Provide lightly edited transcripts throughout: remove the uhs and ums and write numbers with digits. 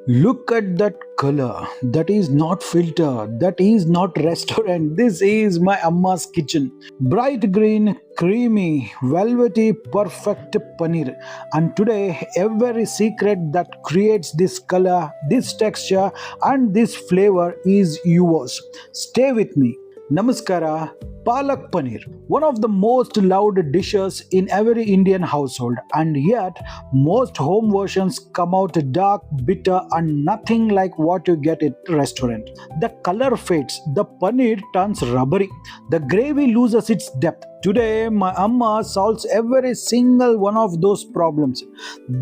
Look at that color. That is not filter. That is not restaurant. This is my Amma's kitchen. Bright green, creamy, velvety, perfect paneer. And today, every secret that creates this color, this texture, and this flavor is yours. Stay with me. Namaskara, Palak Paneer, one of the most loved dishes in every Indian household, and yet most home versions come out dark, bitter, and nothing like what you get at restaurant. The color fades, the paneer turns rubbery, the gravy loses its depth. Today, my Amma solves every single one of those problems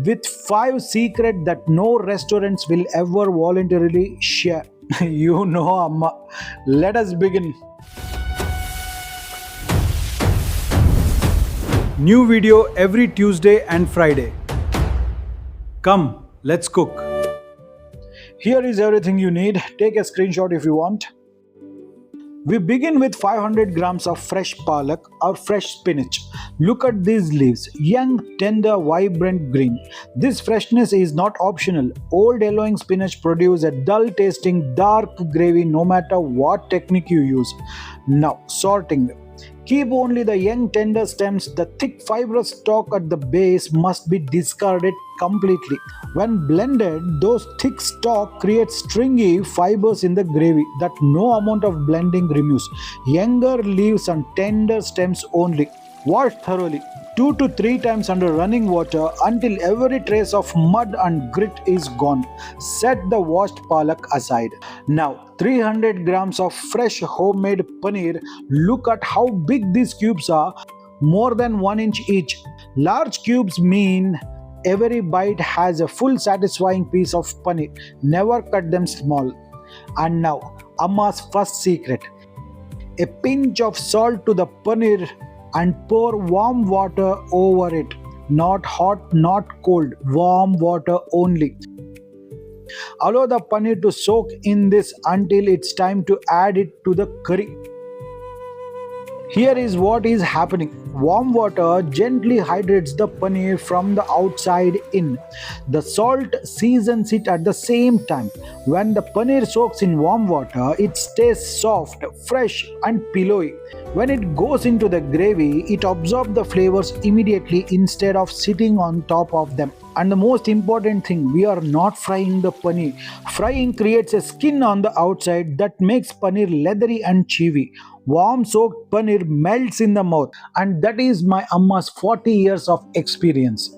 with 5 secrets that no restaurants will ever voluntarily share. You know, Amma. Let us begin. New video every Tuesday and Friday. Come, let's cook. Here is everything you need. Take a screenshot if you want. We begin with 500 grams of fresh palak or fresh spinach. Look at these leaves, young, tender, vibrant green. This freshness is not optional. Old yellowing spinach produces a dull tasting dark gravy no matter what technique you use. Now, sorting. Keep only the young tender stems. The thick fibrous stalk at the base must be discarded completely. When blended, those thick stalk create stringy fibers in the gravy that no amount of blending removes. Younger leaves and tender stems only. Wash thoroughly 2 to 3 times under running water until every trace of mud and grit is gone. Set the washed palak aside. Now, 300 grams of fresh homemade paneer. Look at how big these cubes are, more than 1 inch each. Large cubes mean every bite has a full satisfying piece of paneer. Never cut them small. And now, Amma's first secret. A pinch of salt to the paneer and pour warm water over it. Not hot, not cold, warm water only. Allow the paneer to soak in this until it's time to add it to the curry. Here is what is happening. Warm water gently hydrates the paneer from the outside in. The salt seasons it at the same time. When the paneer soaks in warm water, it stays soft, fresh, and pillowy. When it goes into the gravy, it absorbs the flavors immediately instead of sitting on top of them. And the most important thing, we are not frying the paneer. Frying creates a skin on the outside that makes paneer leathery and chewy. Warm soaked paneer melts in the mouth, and that is my Amma's 40 years of experience.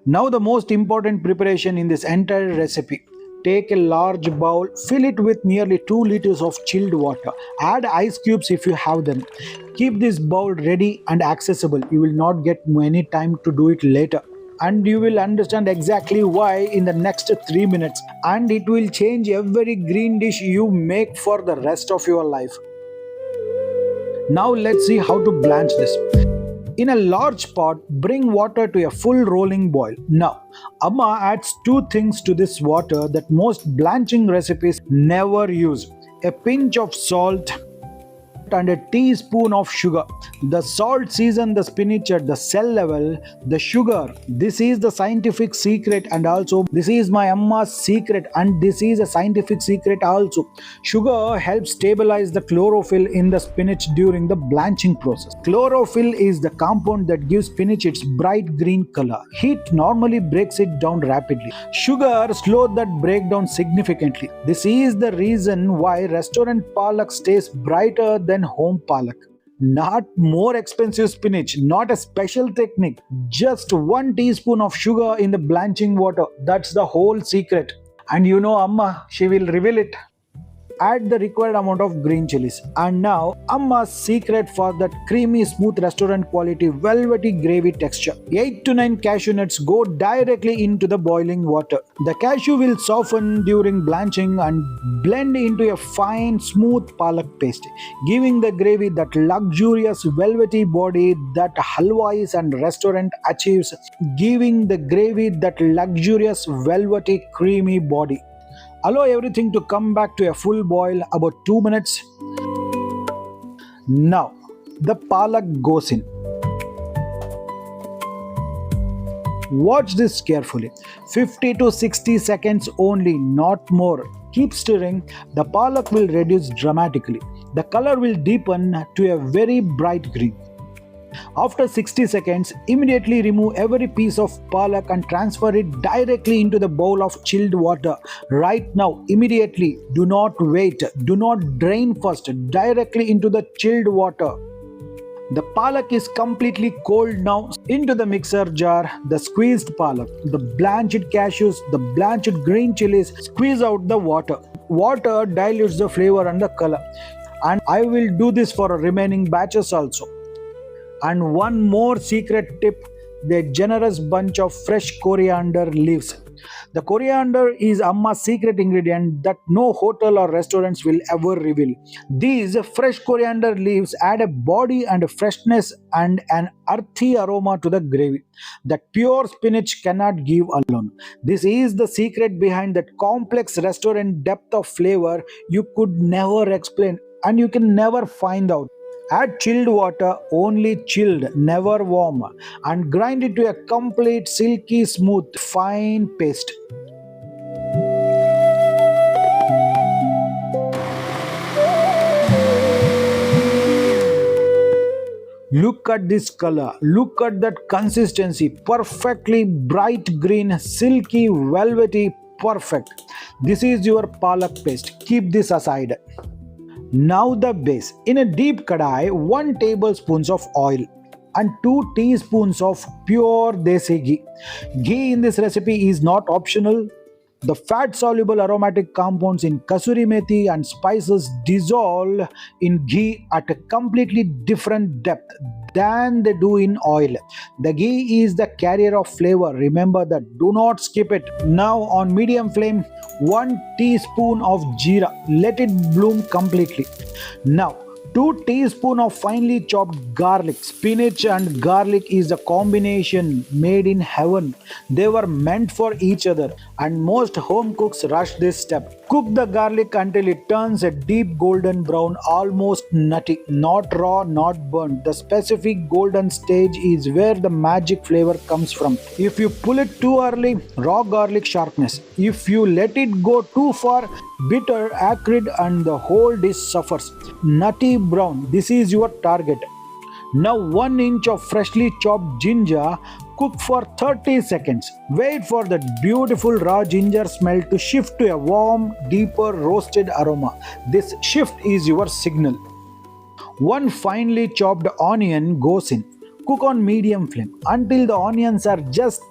Now, the most important preparation in this entire recipe. Take a large bowl, fill it with nearly 2 liters of chilled water. Add ice cubes if you have them. Keep this bowl ready and accessible. You will not get any time to do it later. And you will understand exactly why in the next 3 minutes. And it will change every green dish you make for the rest of your life. Now let's see how to blanch this. In a large pot, bring water to a full rolling boil. Now, Amma adds 2 things to this water that most blanching recipes never use. A pinch of salt and a teaspoon of sugar. The salt seasons the spinach at the cell level. The sugar, this is the scientific secret, and also this is my Amma's secret, and this is a scientific secret also. Sugar helps stabilize the chlorophyll in the spinach during the blanching process. Chlorophyll is the compound that gives spinach its bright green color. Heat normally breaks it down rapidly. Sugar slows that breakdown significantly. This is the reason why restaurant palak stays brighter than home palak. Not more expensive spinach, not a special technique, just 1 teaspoon of sugar in the blanching water. That's the whole secret. And you know Amma, she will reveal it. Add the required amount of green chilies. And now, Amma's secret for that creamy, smooth restaurant quality velvety gravy texture. 8 to 9 cashew nuts go directly into the boiling water. The cashew will soften during blanching and blend into a fine, smooth palak paste, giving the gravy that luxurious velvety body that halwais and restaurant achieves, giving the gravy that luxurious velvety creamy body. Allow everything to come back to a full boil about 2 minutes. Now, the palak goes in. Watch this carefully. 50 to 60 seconds only, not more. Keep stirring. The palak will reduce dramatically. The color will deepen to a very bright green. After 60 seconds, immediately remove every piece of palak and transfer it directly into the bowl of chilled water. Right now, immediately. Do not wait. Do not drain first. Directly into the chilled water. The palak is completely cold now. Into the mixer jar, the squeezed palak, the blanched cashews, the blanched green chilies. Squeeze out the water. Water dilutes the flavor and the color. And I will do this for remaining batches also. And one more secret tip, the generous bunch of fresh coriander leaves. The coriander is Amma's secret ingredient that no hotel or restaurants will ever reveal. These fresh coriander leaves add a body and a freshness and an earthy aroma to the gravy that pure spinach cannot give alone. This is the secret behind that complex restaurant depth of flavor you could never explain and you can never find out. Add chilled water, only chilled, never warm, and grind it to a complete silky smooth fine paste. Look at this color, look at that consistency, perfectly bright green, silky, velvety, perfect. This is your palak paste. Keep this aside. Now the base. In a deep kadai, 1 tablespoon of oil and 2 teaspoons of pure desi ghee. Ghee in this recipe is not optional. The fat-soluble aromatic compounds in kasuri methi and spices dissolve in ghee at a completely different depth than they do in oil. The ghee is the carrier of flavor. Remember that. Do not skip it. Now on medium flame, 1 teaspoon of jeera. Let it bloom completely. Now 2 teaspoons of finely chopped garlic. Spinach and garlic is a combination made in heaven. They were meant for each other and most home cooks rush this step. Cook the garlic until it turns a deep golden brown, almost nutty, not raw, not burnt. The specific golden stage is where the magic flavor comes from. If you pull it too early, raw garlic sharpness. If you let it go too far, bitter, acrid, and the whole dish suffers. Nutty brown, this is your target. Now 1 inch of freshly chopped ginger, cook for 30 seconds. Wait for that beautiful raw ginger smell to shift to a warm, deeper roasted aroma. This shift is your signal. 1 finely chopped onion goes in. Cook on medium flame until the onions are just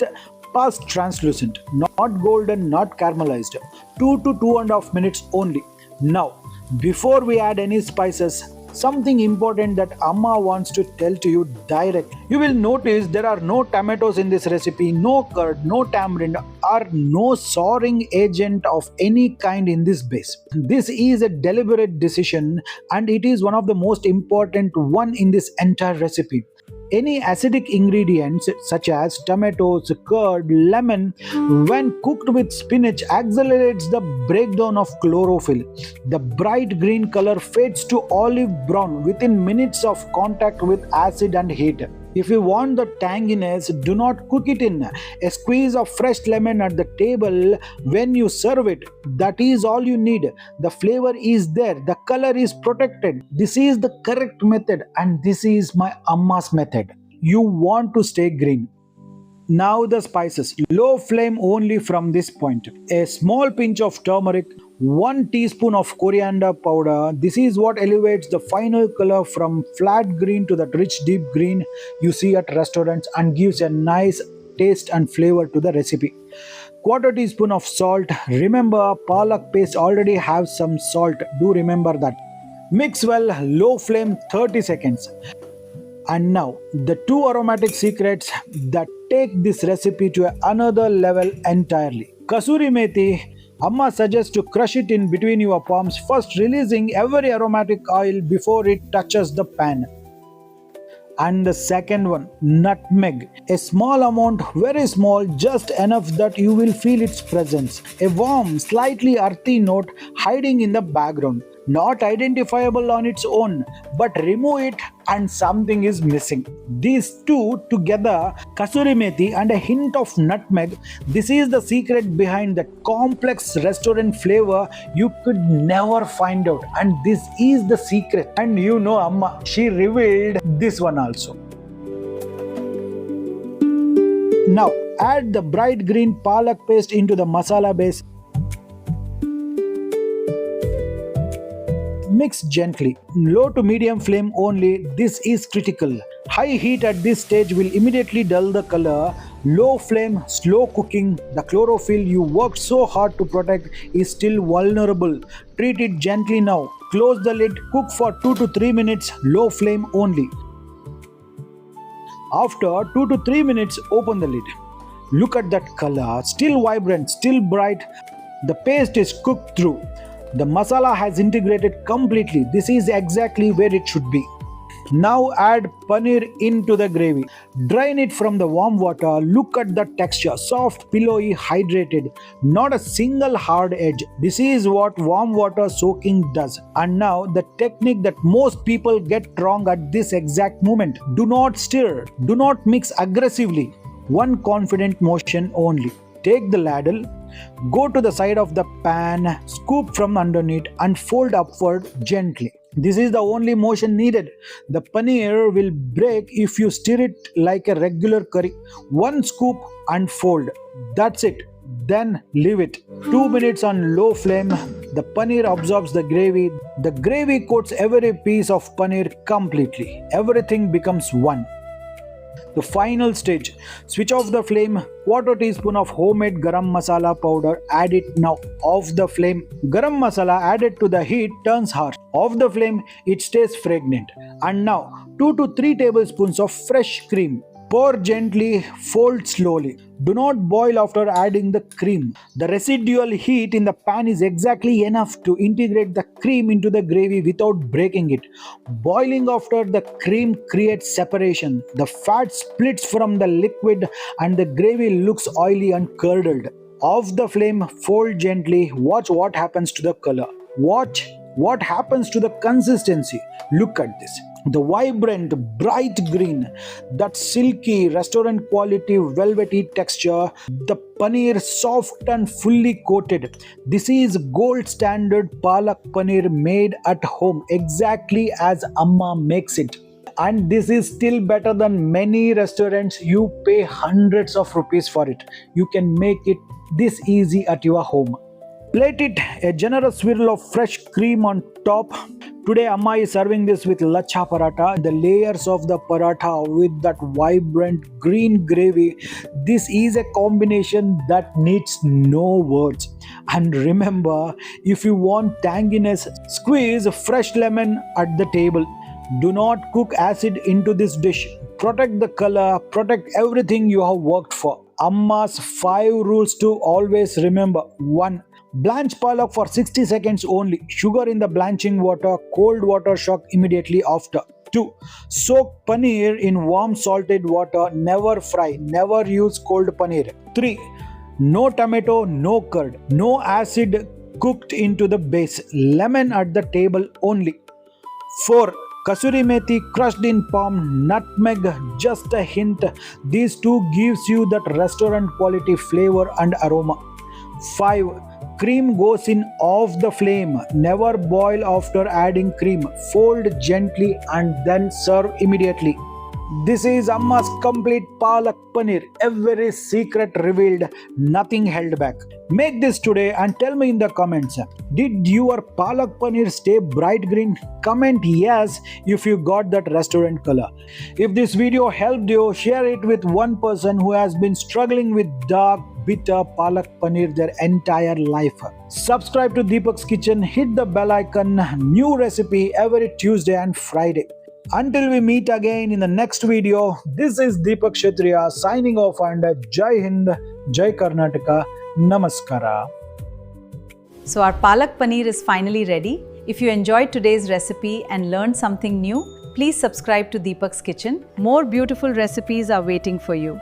past translucent, not golden, not caramelized. 2 to 2.5 minutes only. Now, before we add any spices, something important that Amma wants to tell to you directly. You will notice there are no tomatoes in this recipe, no curd, no tamarind, or no souring agent of any kind in this base. This is a deliberate decision and it is one of the most important one in this entire recipe. Any acidic ingredients such as tomatoes, curd, lemon, when cooked with spinach accelerates the breakdown of chlorophyll. The bright green color fades to olive brown within minutes of contact with acid and heat. If you want the tanginess, do not cook it in. A squeeze of fresh lemon at the table when you serve it. That is all you need. The flavor is there. The color is protected. This is the correct method and this is my Amma's method. You want to stay green. Now the spices. Low flame only from this point. A small pinch of turmeric, 1 teaspoon of coriander powder. This is what elevates the final color from flat green to that rich deep green you see at restaurants and gives a nice taste and flavor to the recipe. Quarter teaspoon of salt. Remember, palak paste already has some salt. Do remember that. Mix well, low flame 30 seconds. And now, the 2 aromatic secrets that take this recipe to another level entirely. Kasuri methi, Amma suggests to crush it in between your palms, first releasing every aromatic oil before it touches the pan. And the second one, nutmeg. A small amount, very small, just enough that you will feel its presence. A warm, slightly earthy note hiding in the background. not identifiable on its own, but remove it and something is missing. These two together, Kasuri methi and a hint of nutmeg, this is the secret behind the complex restaurant flavor you could never find out. And this is the secret. And you know Amma, she revealed this one also. Now add the bright green palak paste into the masala base. Mix gently, low to medium flame only, this is critical. High heat at this stage will immediately dull the color. Low flame, slow cooking, the chlorophyll you worked so hard to protect is still vulnerable. Treat it gently now. Close the lid, cook for 2 to 3 minutes, low flame only. After 2 to 3 minutes, open the lid. Look at that color, still vibrant, still bright. The paste is cooked through. The masala has integrated completely. This is exactly where it should be. Now add paneer into the gravy. Drain it from the warm water. Look at the texture, soft, pillowy, hydrated. Not a single hard edge. This is what warm water soaking does. And now the technique that most people get wrong at this exact moment. Do not stir. Do not mix aggressively. One confident motion only. Take the ladle, go to the side of the pan, scoop from underneath and fold upward gently. This is the only motion needed. The paneer will break if you stir it like a regular curry. One scoop and fold. That's it. Then leave it. 2 minutes on low flame. The paneer absorbs the gravy. The gravy coats every piece of paneer completely. Everything becomes one. The final stage, switch off the flame, quarter teaspoon of homemade garam masala powder, add it now. Off the flame, garam masala added to the heat turns harsh. Off the flame, it stays fragrant. And now 2 to 3 tablespoons of fresh cream. Pour gently, fold slowly. Do not boil after adding the cream. The residual heat in the pan is exactly enough to integrate the cream into the gravy without breaking it. Boiling after the cream creates separation. The fat splits from the liquid and the gravy looks oily and curdled. Off the flame, fold gently. Watch what happens to the color. Watch what happens to the consistency. Look at this. The vibrant, bright green, that silky, restaurant quality, velvety texture, the paneer soft and fully coated. This is gold standard Palak Paneer made at home, exactly as Amma makes it. And this is still better than many restaurants. You pay hundreds of rupees for it. You can make it this easy at your home. Plate it, a generous swirl of fresh cream on top. Today Amma is serving this with lacha paratha. The layers of the paratha with that vibrant green gravy. This is a combination that needs no words. And remember, if you want tanginess, squeeze fresh lemon at the table. Do not cook acid into this dish. Protect the color, protect everything you have worked for. Amma's 5 rules to always remember. 1. Blanch palak for 60 seconds only. Sugar in the blanching water. Cold water shock immediately after. 2. Soak paneer in warm salted water. Never fry. Never use cold paneer. 3. No tomato, no curd. No acid cooked into the base. Lemon at the table only. 4. Kasuri methi crushed in palm, nutmeg, just a hint. These two gives you that restaurant quality flavor and aroma. 5. Cream goes in off the flame. Never boil after adding cream. Fold gently and then serve immediately. This is Amma's complete Palak Paneer. Every secret revealed, nothing held back. Make this today and tell me in the comments. Did your Palak Paneer stay bright green? Comment yes if you got that restaurant color. If this video helped you, share it with one person who has been struggling with dark, bitter Palak Paneer their entire life. Subscribe to Deepaks Kitchen, hit the bell icon, new recipe every Tuesday and Friday. Until we meet again in the next video, this is Deepak Kshatriya signing off and Jai Hind, Jai Karnataka, Namaskara. So our Palak Paneer is finally ready. If you enjoyed today's recipe and learned something new, please subscribe to Deepak's Kitchen. More beautiful recipes are waiting for you.